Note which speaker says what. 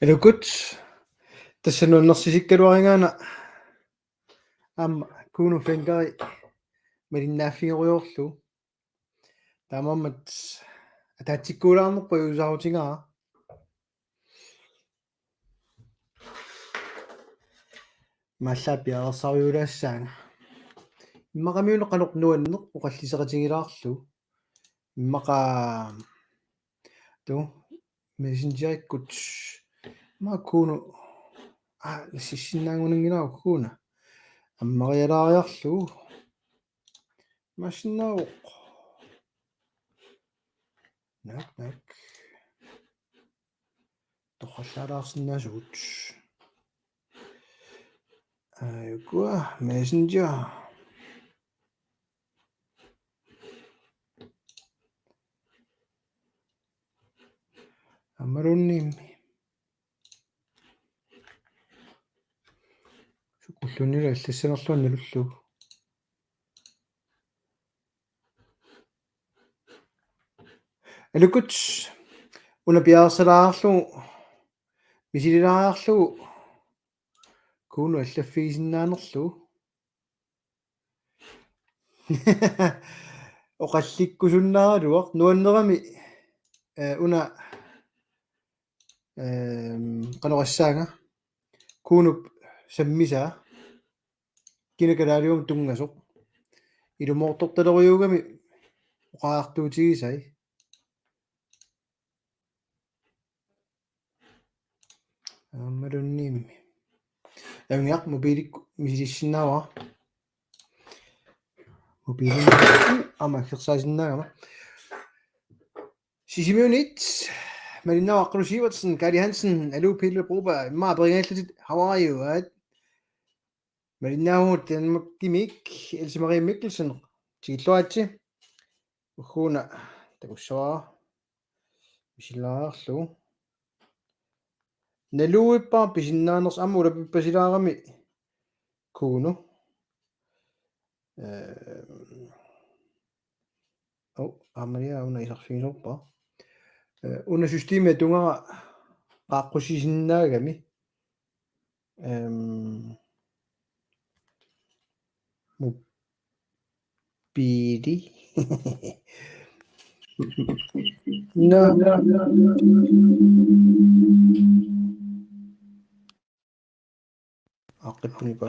Speaker 1: Elukut тассануаннэрсисиккалуарингаана аама кууну фенгери малиннааффигориорлу таамаамат атаатсиккуулаарнерпа юусаарутингара маллааппиарсариулаассаана иммақамиунеқанеқ нуаннеқ оқаллисеқатингилаарлу иммақа ту мессенджериккут маккууну нассиссиннаангунангилаа кууна аммариалаариарлу массиннаавоқ нак тохаллаалаарсинаасуут айгуа мессенджер амаруннимми сукуллунила аллассанерлуанналуллу алукут унапиарсалаарлу мисилилааарлу кууну аллаффигисиннаанерлу оқалликкусуннааралуақ нуаннерами уна канорассаага куунуп саммисаа кинакалаалиум тунгасоқ илумоорторталериугами оқаартуутигисай аммалунниимми ангиақ мобилик мисиссиннаава мобилин амаксерсаасиннаагама сисимиунит Marina Krushivatsen, Gary Hansen, Alu Peter Boba, Ma Bringalit, how are you? Marina Timik, Elsemarie Mikkelsen, Chitloache, Huna, the Ushaw, Mishila, so Nelu Pump is in Nanos Amura Pasilami Kuno. Oh, Amaria, una is a thing up. Una systeme tunga qaqqusisinnаагami muppiili no aqqippuni pa